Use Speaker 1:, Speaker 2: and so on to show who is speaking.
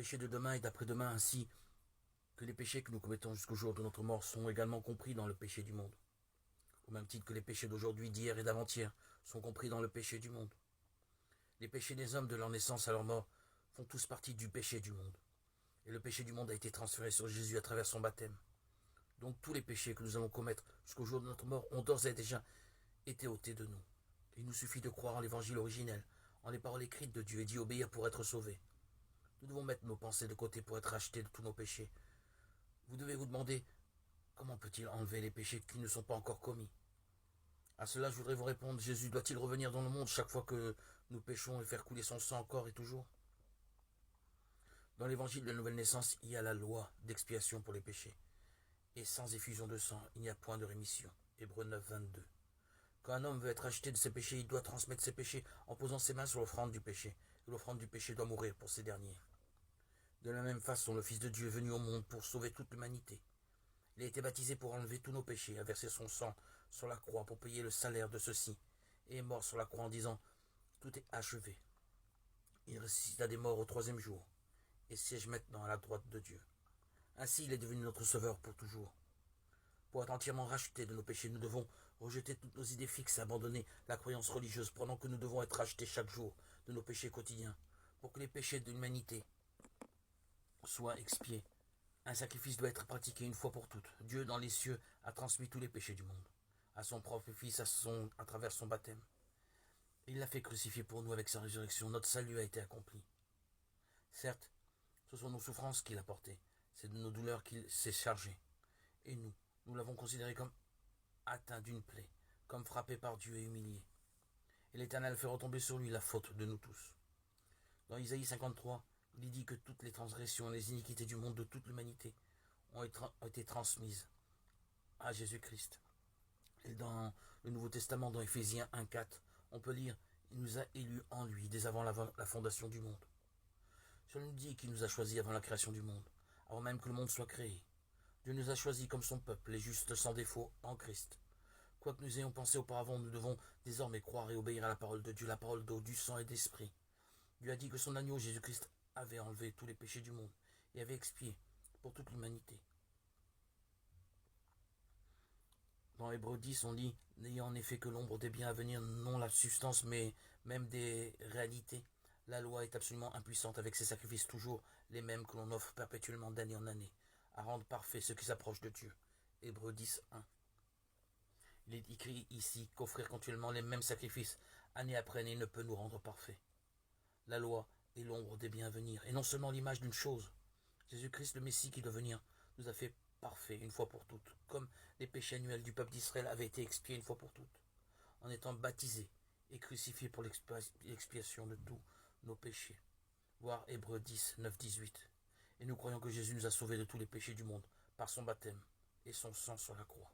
Speaker 1: péchés de demain et d'après-demain, ainsi que les péchés que nous commettons jusqu'au jour de notre mort sont également compris dans le péché du monde. Au même titre que les péchés d'aujourd'hui, d'hier et d'avant-hier sont compris dans le péché du monde. Les péchés des hommes de leur naissance à leur mort font tous partie du péché du monde. Et le péché du monde a été transféré sur Jésus à travers son baptême. Donc tous les péchés que nous allons commettre jusqu'au jour de notre mort ont d'ores et déjà été ôtés de nous. Il nous suffit de croire en l'évangile originel, en les paroles écrites de Dieu et d'y obéir pour être sauvés. Nous devons mettre nos pensées de côté pour être rachetés de tous nos péchés. Vous devez vous demander, comment peut-il enlever les péchés qui ne sont pas encore commis? À cela, je voudrais vous répondre, Jésus doit-il revenir dans le monde chaque fois que nous péchons et faire couler son sang encore et toujours? Dans l'évangile de la nouvelle naissance, il y a la loi d'expiation pour les péchés. Et sans effusion de sang, il n'y a point de rémission. Hébreux 9, 22. Quand un homme veut être racheté de ses péchés, il doit transmettre ses péchés en posant ses mains sur l'offrande du péché. Et l'offrande du péché doit mourir pour ces derniers. De la même façon, le Fils de Dieu est venu au monde pour sauver toute l'humanité. Il a été baptisé pour enlever tous nos péchés, a versé son sang sur la croix pour payer le salaire de ceux-ci, et est mort sur la croix en disant « Tout est achevé ». Il ressuscita des morts au troisième jour, et siège maintenant à la droite de Dieu. Ainsi, il est devenu notre sauveur pour toujours. Pour être entièrement rachetés de nos péchés, nous devons rejeter toutes nos idées fixes et abandonner la croyance religieuse, pendant que nous devons être rachetés chaque jour de nos péchés quotidiens, pour que les péchés de l'humanité soient expiés. Un sacrifice doit être pratiqué une fois pour toutes. Dieu, dans les cieux, a transmis tous les péchés du monde à son propre Fils à travers son baptême. Il l'a fait crucifier pour nous avec sa résurrection. Notre salut a été accompli. Certes, ce sont nos souffrances qu'il a portées. C'est de nos douleurs qu'il s'est chargé. Et nous l'avons considéré comme atteint d'une plaie, comme frappé par Dieu et humilié. Et l'Éternel fait retomber sur lui la faute de nous tous. Dans Isaïe 53, il dit que toutes les transgressions et les iniquités du monde de toute l'humanité ont été transmises à Jésus-Christ. Et dans le Nouveau Testament, dans Éphésiens 1,4, on peut lire « Il nous a élus en lui dès avant la fondation du monde ». Cela nous dit qu'il nous a choisis avant la création du monde, avant même que le monde soit créé. Dieu nous a choisis comme son peuple, les justes sans défaut en Christ. Quoi que nous ayons pensé auparavant, nous devons désormais croire et obéir à la parole de Dieu, la parole d'eau, du sang et d'esprit. Dieu a dit que son agneau Jésus-Christ avait enlevé tous les péchés du monde et avait expié pour toute l'humanité. Dans Hébreux 10, on lit « N'ayant en effet que l'ombre des biens à venir, non la substance, mais même des réalités, la loi est absolument impuissante avec ses sacrifices toujours les mêmes que l'on offre perpétuellement d'année en année, à rendre parfait ceux qui s'approchent de Dieu. » Hébreux 10, 1. Il est écrit ici qu'offrir continuellement les mêmes sacrifices, année après année, ne peut nous rendre parfaits. La loi est l'ombre des biens à venir, et non seulement l'image d'une chose. Jésus-Christ, le Messie qui doit venir, nous a fait parfaits une fois pour toutes, comme les péchés annuels du peuple d'Israël avaient été expiés une fois pour toutes, en étant baptisés et crucifiés pour l'expiation de tous nos péchés. Voir Hébreux 10, 9, 18. Et nous croyons que Jésus nous a sauvés de tous les péchés du monde par son baptême et son sang sur la croix.